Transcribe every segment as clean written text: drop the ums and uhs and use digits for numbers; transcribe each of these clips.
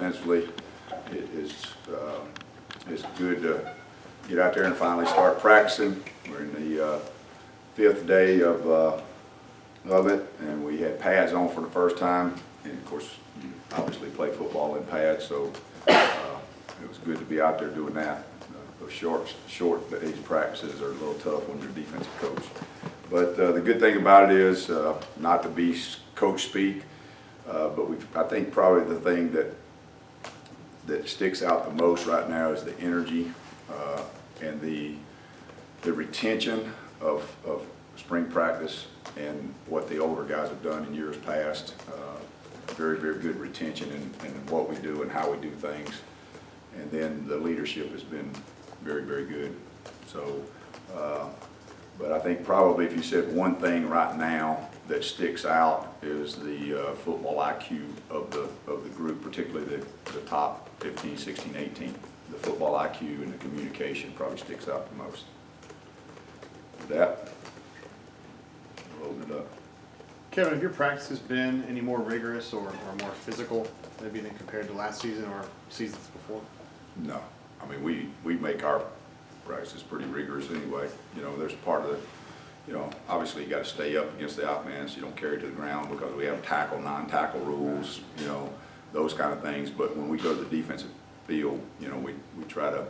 defensively. It's good to get out there and finally start practicing. We're in the 5th day of it, and we had pads on for the first time. And of course, you obviously play football in pads, so it was good to be out there doing that. Those short days practices are a little tough when you're a defensive coach. But the good thing about it is, not to be coach speak, but I think probably the thing that sticks out the most right now is the energy and the retention of spring practice and what the older guys have done in years past. Very, very good retention in what we do and how we do things. And then the leadership has been very, very good. So, but I think probably if you said one thing right now that sticks out is the football IQ of the group, particularly the top 15, 16, 18. The football IQ and the communication probably sticks out the most. With that, we'll open it up. Kevin, have your practices been any more rigorous or more physical, maybe than compared to last season or seasons before? No. I mean, we make our practices pretty rigorous anyway. You know, there's part of the, you know, obviously you got to stay up against the offense. You don't carry it to the ground because we have tackle, non-tackle rules, you know, those kind of things. But when we go to the defensive field, you know, we try to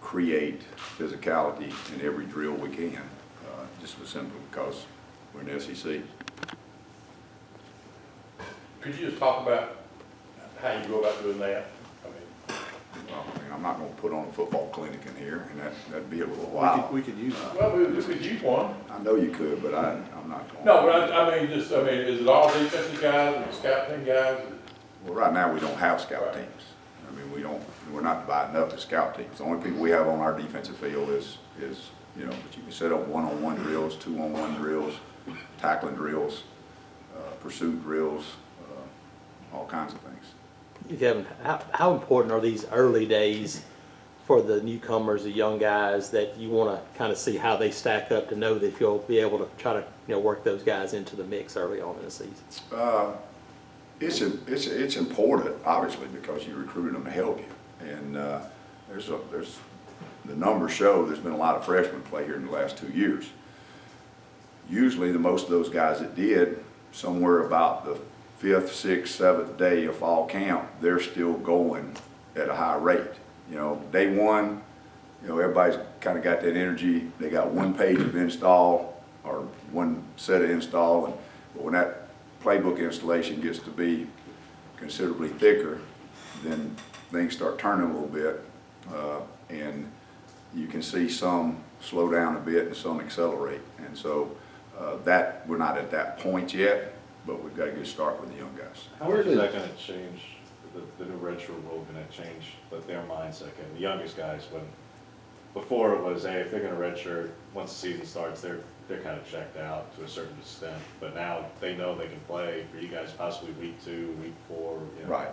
create physicality in every drill we can, just simply because we're in the SEC. Could you just talk about how you go about doing that? Well, I mean, I'm not going to put on a football clinic in here, and that'd be a little while. We could use it. Well, we could use one. I know you could, but I'm not going. No, but I mean, is it all defensive guys and scout team guys? Well, right now we don't have scout teams. I mean, we're not dividing up the scout teams. The only people we have on our defensive field is you know, but you can set up one-on-one drills, two-on-one drills, tackling drills, pursuit drills, all kinds of things. Kevin, how important are these early days for the newcomers, the young guys, that you want to kind of see how they stack up to know that you'll be able to try to work those guys into the mix early on in the season? It's important, obviously, because you recruited them to help you, and there's the numbers show there's been a lot of freshmen play here in the last 2 years. Usually, the most of those guys that did, somewhere about the 5th, 6th, 7th day of fall camp, they're still going at a high rate. You know, day one, you know, everybody's kind of got that energy. They got one page of install or one set of install, but when that playbook installation gets to be considerably thicker, then things start turning a little bit, and you can see some slow down a bit and some accelerate. And so that we're not at that point yet, but we've got a good start with the young guys. How is that going to change, the new redshirt rule going to change their mindset? And the youngest guys, when before it was, hey, if they're going to redshirt, once the season starts, they're kind of checked out to a certain extent. But now they know they can play for you guys possibly week 2, week 4. You know, right.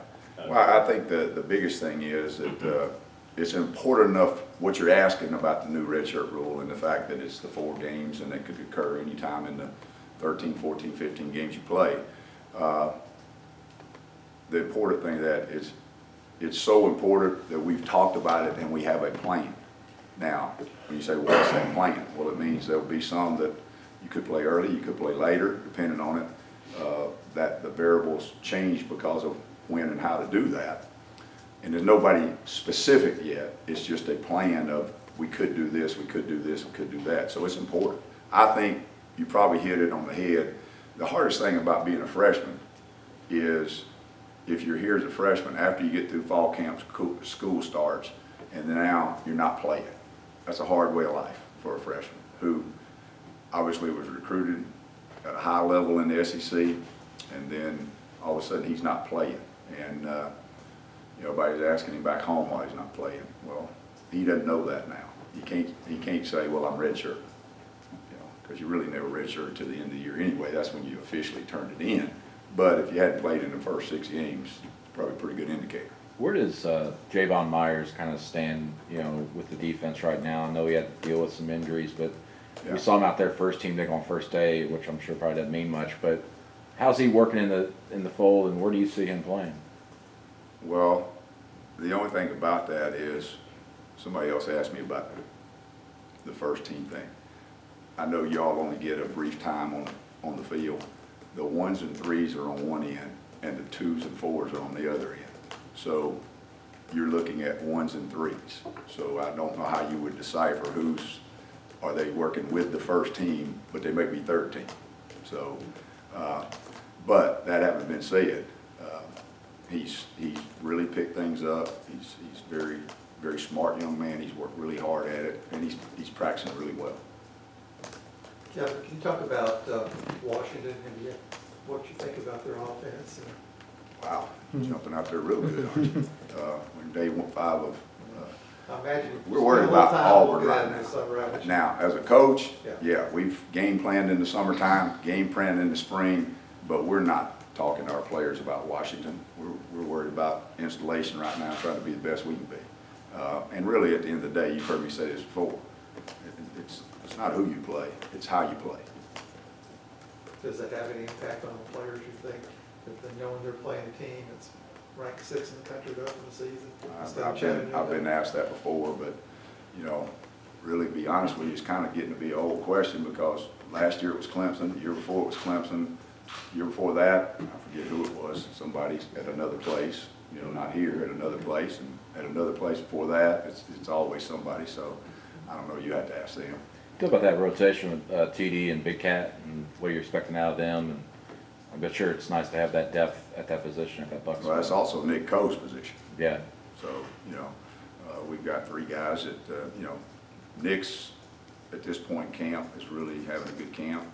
Well, I think the biggest thing is that it's important enough what you're asking about the new redshirt rule and the fact that it's the 4 games and it could occur anytime in the 13, 14, 15 games you play. The important thing that is, it's so important that we've talked about it and we have a plan. Now, when you say, well, what's that plan? Well, it means there'll be some that you could play early, you could play later, depending on it. That the variables change because of when and how to do that. And there's nobody specific yet. It's just a plan of we could do this, we could do this, we could do that. So it's important. I think you probably hit it on the head. The hardest thing about being a freshman is if you're here as a freshman, after you get through fall camp, school starts, and then now you're not playing. That's a hard way of life for a freshman who obviously was recruited at a high level in the SEC, and then all of a sudden he's not playing. And everybody's asking him back home why he's not playing. Well, he doesn't know that now. He can't say, well, I'm redshirt, because you really never redshirt to the end of the year anyway. That's when you officially turned it in. But if you hadn't played in the first 6 games, probably a pretty good indicator. Where does Javon Myers kind of stand, with the defense right now? I know he had to deal with some injuries, but we saw him out there first team pick on first day, which I'm sure probably doesn't mean much. But how's he working in the fold, and where do you see him playing? Well, the only thing about that is, somebody else asked me about the first team thing. I know y'all only get a brief time on the field. The 1s and 3s are on one end, and the 2s and 4s are on the other end. So you're looking at 1s and 3s. So I don't know how you would decipher are they working with the first team, but they may be third team. So, but that having been said, he's really picked things up. He's very, very smart young man. He's worked really hard at it, and he's practicing really well. Kevin, can you talk about Washington and what you think about their offense? Wow, jumping out there real good, aren't you? When day 5 of, I imagine we're worried still a about little time will Auburn get right in this summer, haven't you? now, as a coach, Yeah. yeah, we've game planned in the summertime, game planned in the spring, but we're not talking to our players about Washington. We're worried about installation right now, trying to be the best we can be. And really, at the end of the day, you've heard me say this before, it's not who you play, it's how you play. Does that have any impact on the players, you think, that they knowing they're playing a team that's ranked 6th in the country to open the season? instead of Chattanooga? I've been asked that before, but, you know, really be honest with you, it's kind of getting to be an old question, because last year it was Clemson, the year before it was Clemson, the year before that, I forget who it was, somebody at another place, you know, not here, at another place, and at another place before that, it's always somebody, so I don't know, you have to ask them. Talk about that rotation with TD and Big Cat and what you're expecting out of them. And I'm sure it's nice to have that depth at that position, at that Buck Well, that's spot. also Nick Coe's position. Yeah. So, you know, we've got 3 guys that, you know, Nick's at this point camp is really having a good camp.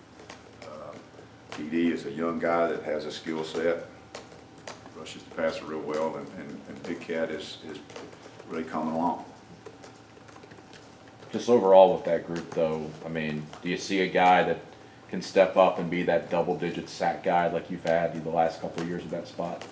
TD is a young guy that has a skill set, rushes the passer real well, and Big Cat is really coming along. Just overall with that group though, I mean, do you see a guy that can step up and be that double-digit sack guy like you've had the last couple of years at that spot?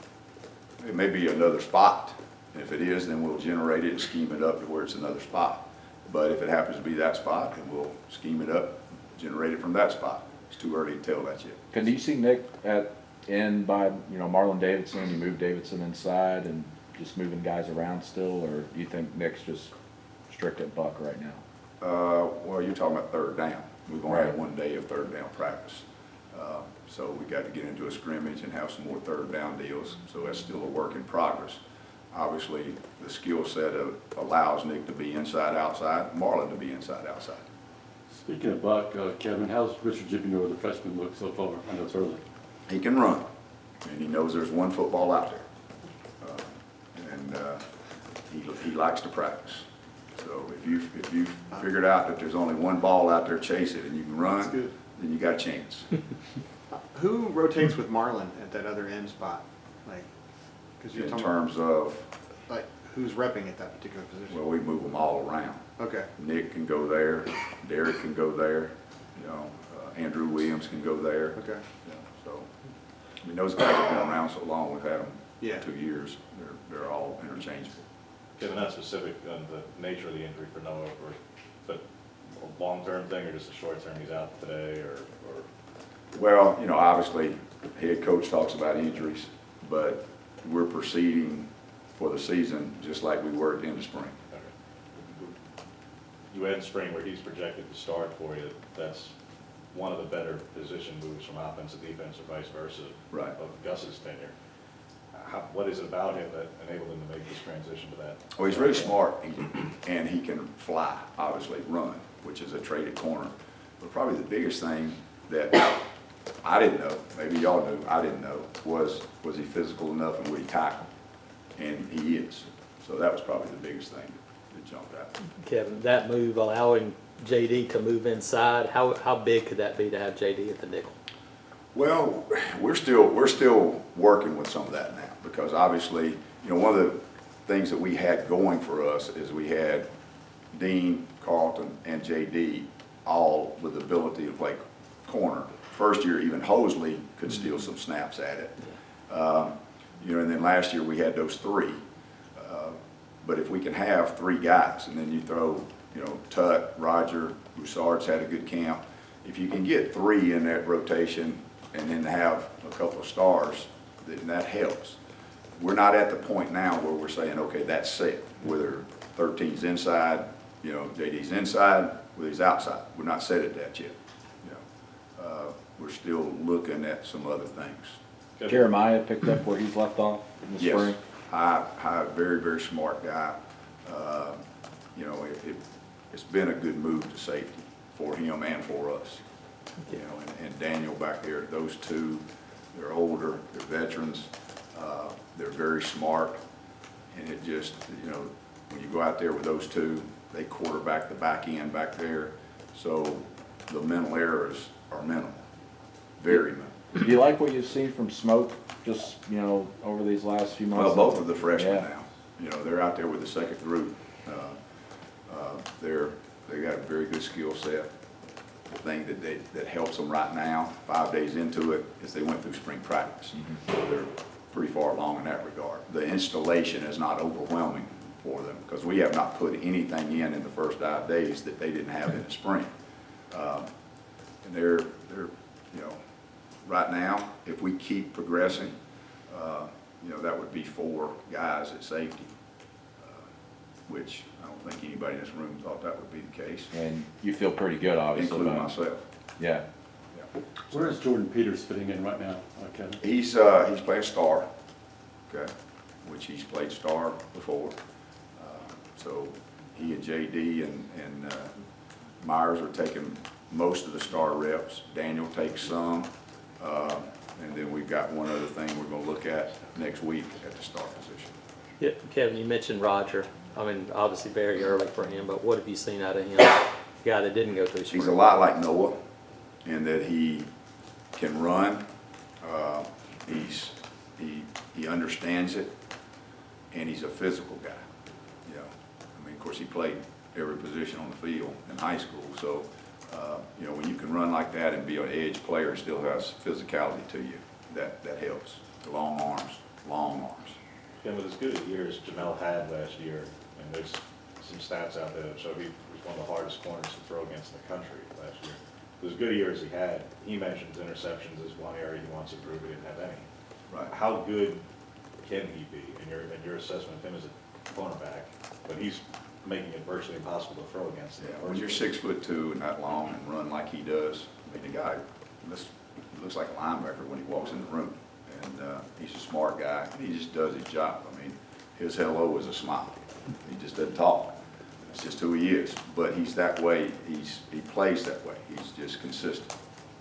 It may be another spot. If it is, then we'll generate it and scheme it up to where it's another spot. But if it happens to be that spot, then we'll scheme it up, generate it from that spot. It's too early to tell that yet. Do you see Nick in by, Marlon Davidson, you move Davidson inside and just moving guys around still, or do you think Nick's just strict at Buck right now? Well, you're talking about third down. We've only had Right. 1 day of third down practice. So we got to get into a scrimmage and have some more third down deals. So that's still a work in progress. Obviously, the skill set allows Nick to be inside, outside, Marlon to be inside, outside. Speaking of Buck, Kevin, how's Richard Jipinor, the freshman, look so far? I know it's early. He can run, and he knows there's one football out there. He likes to practice. So if you figured out that there's only one ball out there, chase it, and you can That's run, good. then you got a chance. Who rotates with Marlon at that other end spot? Like, because you're In talking terms of, like who's repping at that particular position? well, we move them all around. Okay. Nick can go there, Derek can go there, Andrew Williams can go there. Okay. So, I mean, those guys have been around so long, we've had them Yeah. 2 years, they're all interchangeable. Kevin, not specific on the nature of the injury for Noah, but a long-term thing or just a short-term, he's out today or? Well, obviously, head coach talks about injuries, but we're proceeding for the season just like we were at the end of spring. Okay. You had spring where he's projected to start for you, that's one of the better position moves from offense to defense or vice versa. Right. Of Gus's tenure. What is it about him that enabled him to make this transition to that? Well, he's really smart, and he can fly, obviously, run, which is a traded corner. But probably the biggest thing that I didn't know, maybe y'all knew, I didn't know, was he physical enough and would he tackle? And he is. So that was probably the biggest thing that jumped out. Kevin, that move allowing JD to move inside, how big could that be to have JD at the nickel? Well, we're still working with some of that now, because obviously, one of the things that we had going for us is we had Dean, Carlton, and JD all with the ability to play corner. First year, even Hosley could steal some snaps at it. And then last year we had those 3. But if we can have 3 guys, and then you throw, Tut, Roger, Broussard's had a good camp. If you can get 3 in that rotation and then have a couple of stars, then that helps. we're not at the point now where we're saying, okay, that's set, whether 13's inside, you know, JD's inside, whether he's outside. We're not set at that yet. You know, we're still looking at some other things. Jeremiah picked up where he's left off in the Yes, spring. high, very, very smart guy. You know, it's been a good move to safety for him and for us. You know, and Daniel back there, those two, they're older, they're veterans, they're very smart, and it just, you know, when you go out there with those two, they quarterback the back end back there, so the mental errors are minimal, very minimal. Do you like what you've seen from Smoke, just, you know, over these last few months? Well, both of the freshmen Yeah. now, you know, they're out there with the second group. They got a very good skill set. The thing that helps them right now, 5 days into it, is they went through spring practice. So they're pretty far along in that regard. The installation is not overwhelming for them, because we have not put anything in the first 5 days that they didn't have in the spring. And they're, you know, right now, if we keep progressing, you know, that would be 4 guys at safety, which I don't think anybody in this room thought that would be the case, And you feel pretty good, obviously. including about- myself. Yeah. Where is Jordan Peters fitting in right now, Kevin? He's playing star, okay, which he's played star before. So he and JD and Myers are taking most of the star reps. Daniel takes some. And then we've got one other thing we're gonna look at next week at the star position. Yeah, Kevin, you mentioned Roger. I mean, obviously very early for him, but what have you seen out of him? The guy that didn't go through spring. He's a lot like Noah in that he can run. He understands it, and he's a physical guy. You know, I mean, of course, he played every position on the field in high school, so you know, when you can run like that and be an edge player and still has physicality to you, that helps. Long arms, long arms. And with as good a year as Jamel had last year, and there's some stats out there that show he was one of the hardest corners to throw against in the country last year. With as good a year as he had, he mentions interceptions as one area he wants to improve. He didn't have any. Right. How good can he be in your assessment of him as a cornerback? But he's making it virtually impossible to throw against him. Yeah, when you're 6'2" and that long and run like he does, I mean, the guy looks like a linebacker when he walks in the room. And he's a smart guy, and he just does his job. I mean, his hello is a smile. He just doesn't talk. That's just who he is. But he's that way. He plays that way. He's just consistent.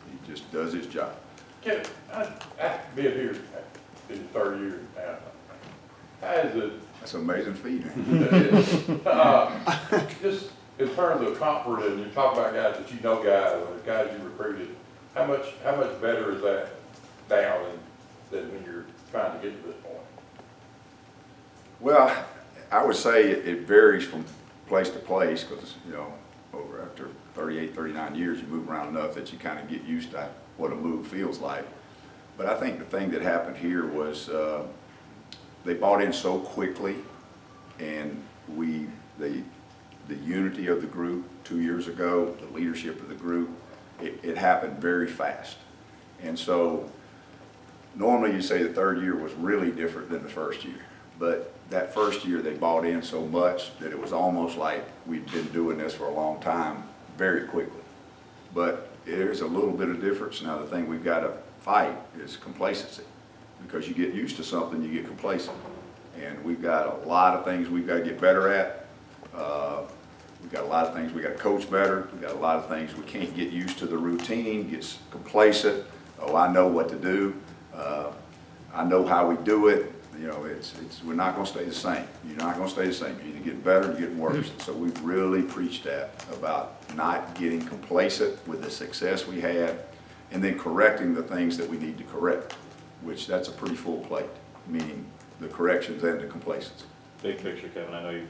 He just does his job. Kevin, after being here in your third year now, how is it, That's an amazing feat, man. just in terms of comfort, and you talk about guys that you know guys, or guys you recruited, how much better is that now than when you're trying to get to this point? Well, I would say it varies from place to place because, you know, over after 38, 39 years, you move around enough that you kind of get used to what a move feels like. But I think the thing that happened here was they bought in so quickly, and the unity of the group 2 years ago, the leadership of the group, it happened very fast. And so normally you say the third year was really different than the first year, but that first year they bought in so much that it was almost like we'd been doing this for a long time very quickly. But there's a little bit of difference. Now the thing we've got to fight is complacency, because you get used to something, you get complacent. And we've got a lot of things we've got to get better at. We've got a lot of things we got to coach better. We've got a lot of things we can't get used to the routine, gets complacent. Oh, I know what to do. I know how we do it. You know, we're not going to stay the same. You're not going to stay the same. You're either getting better or you're getting worse. So we've really preached that about not getting complacent with the success we had, and then correcting the things that we need to correct, which that's a pretty full plate, meaning the corrections and the complacency. Big picture, Kevin, I know you're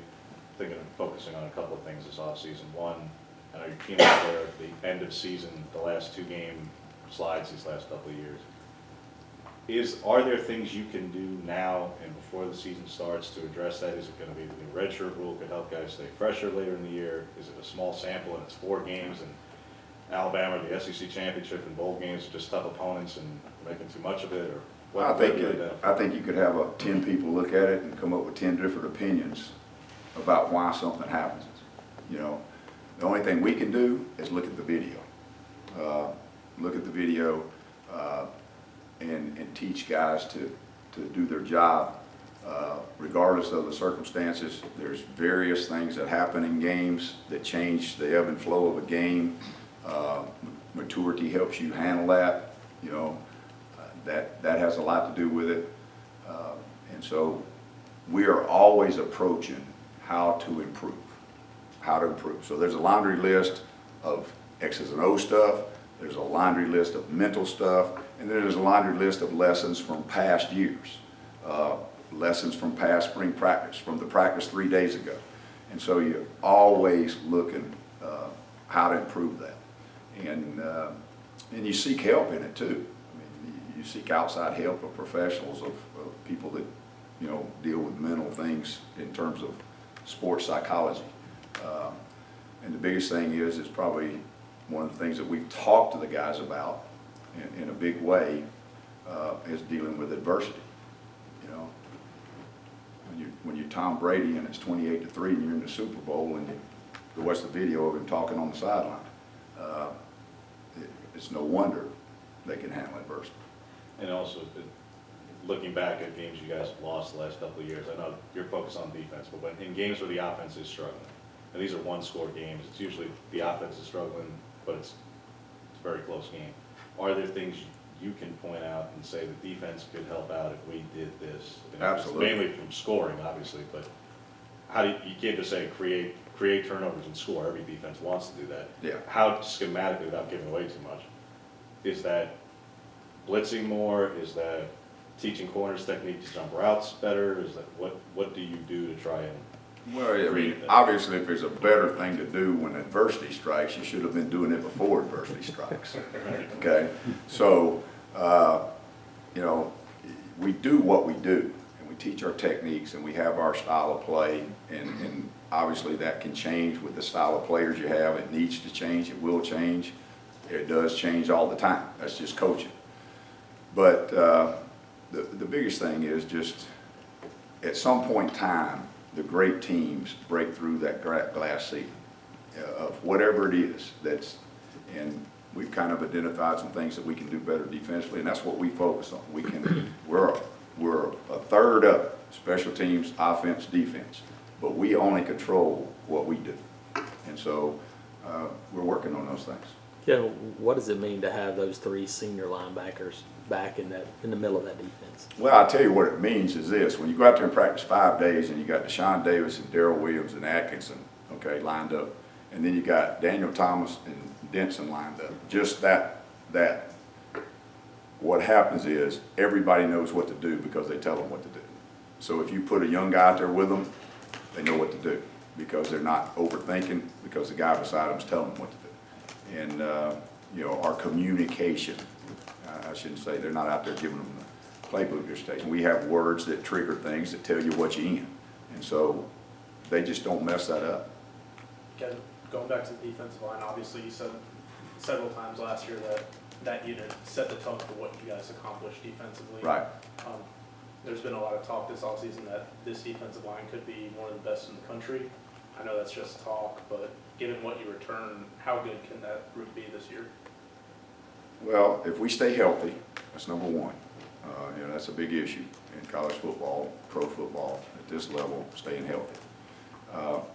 thinking of focusing on a couple of things this offseason. One, I know your team out there at the end of season, the last 2 game slides these last couple of years. Are there things you can do now and before the season starts to address that? Is it going to be the new redshirt rule could help guys stay fresher later in the year? Is it a small sample and it's 4 games, and Alabama, the SEC championship and bowl games are just tough opponents and making too much of it? Or Well, I think you could have 10 people look at it and come up with 10 different opinions about why something happens. You know, the only thing we can do is look at the video. Look at the video and teach guys to do their job. Regardless of the circumstances, there's various things that happen in games that change the ebb and flow of a game. Maturity helps you handle that, you know, that has a lot to do with it. And so we are always approaching how to improve. So there's a laundry list of X's and O stuff, there's a laundry list of mental stuff, and then there's a laundry list of lessons from past years. Lessons from past spring practice, from the practice 3 days ago. And so you're always looking how to improve that. And you seek help in it too. I mean, you seek outside help of professionals, of people that, you know, deal with mental things in terms of sports psychology. And the biggest thing is probably one of the things that we've talked to the guys about in a big way is dealing with adversity. You know, when you're Tom Brady and it's 28-3 and you're in the Super Bowl and you watch the video of him talking on the sideline, it's no wonder they can handle adversity. And also, looking back at games you guys have lost the last couple of years, I know you're focused on defense, but when, in games where the offense is struggling, and these are one-score games, it's usually the offense is struggling, but it's a very close game. Are there things you can point out and say the defense could help out if we did this? Absolutely. Mainly from scoring, obviously, but how do you can't just say create turnovers and score. Every defense wants to do that. Yeah. How schematically, without giving away too much, is that blitzing more? Is that teaching corners technique to jump routes better? Is that what do you do to try and? Well, I mean, obviously, if there's a better thing to do when adversity strikes, you should have been doing it before adversity strikes. Okay, so you know, we do what we do, and we teach our techniques, and we have our style of play, and obviously that can change with the style of players you have. It needs to change. It will change. It does change all the time. That's just coaching. But the biggest thing is just at some point in time, the great teams break through that glass ceiling of whatever it is and we've kind of identified some things that we can do better defensively, and that's what we focus on. We're a third of it, special teams, offense, defense, but we only control what we do. And so we're working on those things. Kevin, what does it mean to have those three senior linebackers back in the middle of that defense? Well, I'll tell you what it means is this. When you go out there and practice 5 days and you got Deshaun Davis and Darrell Williams and Atkinson, okay, lined up, and then you got Daniel Thomas and Denson lined up, just that, what happens is everybody knows what to do because they tell them what to do. So if you put a young guy out there with them, they know what to do because they're not overthinking, because the guy beside them is telling them what to do. And, you know, our communication, I shouldn't say they're not out there giving them the playbook they're taking. We have words that trigger things that tell you what you're in. And so they just don't mess that up. Kevin, going back to the defensive line, obviously you said several times last year that unit set the tone for what you guys accomplished defensively. Right. There's been a lot of talk this offseason that this defensive line could be one of the best in the country. I know that's just talk, but given what you return, how good can that group be this year? Well, if we stay healthy, that's number one. You know, that's a big issue in college football, pro football, at this level, staying healthy.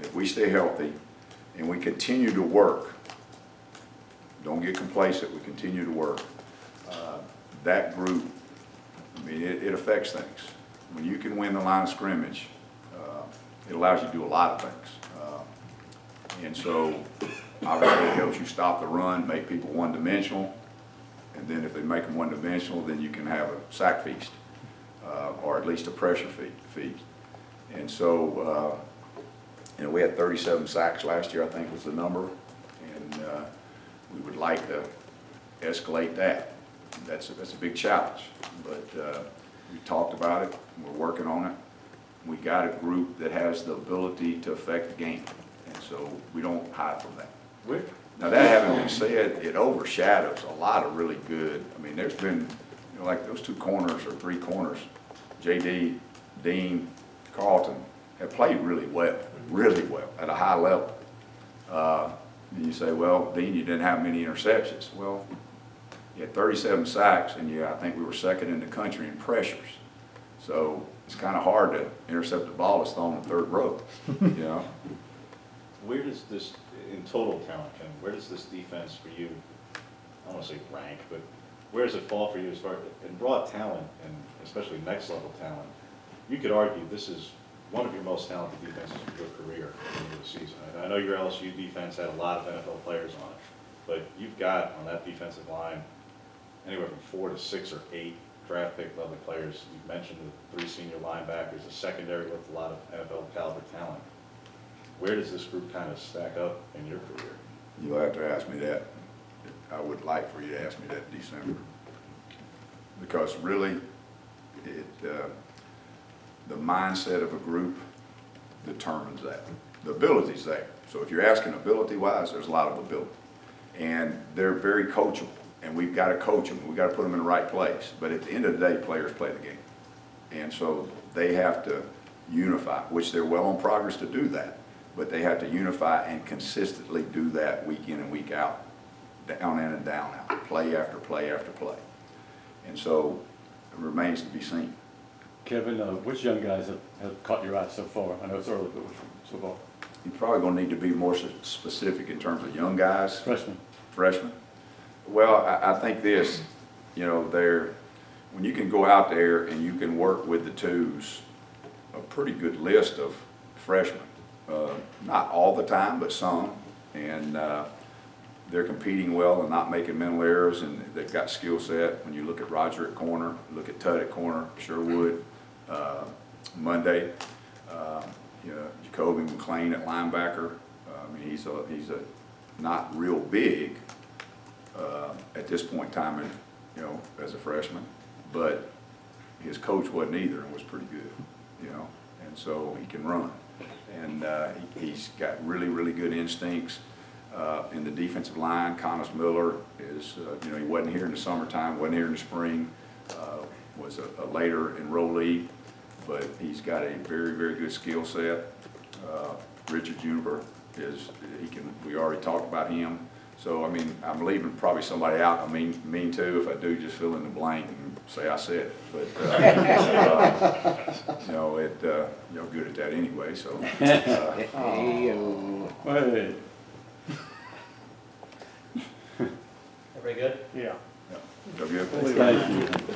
If we stay healthy and we continue to work, don't get complacent, we continue to work, that group, I mean, it affects things. When you can win the line of scrimmage, it allows you to do a lot of things. And so, obviously, it helps you stop the run, make people one-dimensional. And then if they make them one-dimensional, then you can have a sack feast, or at least a pressure feast. And so, you know, we had 37 sacks last year, I think was the number. And we would like to escalate that. That's a big challenge. But we talked about it, we're working on it. We got a group that has the ability to affect the game. And so we don't hide from that. Now that having been said, it overshadows a lot of really good. I mean, there's been You know, like those two corners or three corners, JD, Dean, Carlton, have played really well at a high level. And you say, well, Dean, you didn't have many interceptions. Well, you had 37 sacks, and I think we were second in the country in pressures. So it's kind of hard to intercept the ball that's thrown in the third row, you know? Where does this, in total talent, Ken, where does this defense for you, I don't want to say rank, but where does it fall for you as far, in raw talent, and especially next level talent? You could argue this is one of your most talented defenses of your career in the season. I know your LSU defense had a lot of NFL players on it, but you've got on that defensive line anywhere from 4 to 6 or 8 draft pick level players. You've mentioned the 3 senior linebackers, the secondary with a lot of NFL caliber talent. Where does this group kind of stack up in your career? You'll have to ask me that. I would like for you to ask me that in December. Because really, the mindset of a group determines that. The ability's there. So if you're asking ability-wise, there's a lot of ability. And they're very coachable, and we've got to coach them. We've got to put them in the right place. But at the end of the day, players play the game. And so they have to unify, which they're well on progress to do that. But they have to unify and consistently do that week in and week out, down in and down out, play after play after play. And so it remains to be seen. Kevin, which young guys have caught your eye so far? I know it's early, but which so far? You're probably going to need to be more specific in terms of young guys. Freshmen. Well, I think this, you know, when you can go out there and you can work with the twos, a pretty good list of freshmen. Not all the time, but some. And they're competing well and not making mental errors, and they've got skill set. When you look at Roger at corner, look at Tutt at corner, Sherwood, Monday, you know, Jacoby McLean at linebacker. I mean, he's a not real big at this point in time, and you know, as a freshman, but his coach wasn't either and was pretty good, you know, and so he can run, and he's got really, really good instincts. In the defensive line, Connors Miller is, you know, he wasn't here in the summertime, wasn't here in the spring, was a later enrollee, but he's got a very, very good skill set. Richard Juniper we already talked about him. So, I mean, I'm leaving probably somebody out. I mean too, if I do, just fill in the blank and say I said it. But, you know, you're good at that anyway, so. Wait. Everybody good? Yeah. Go good. Thank you.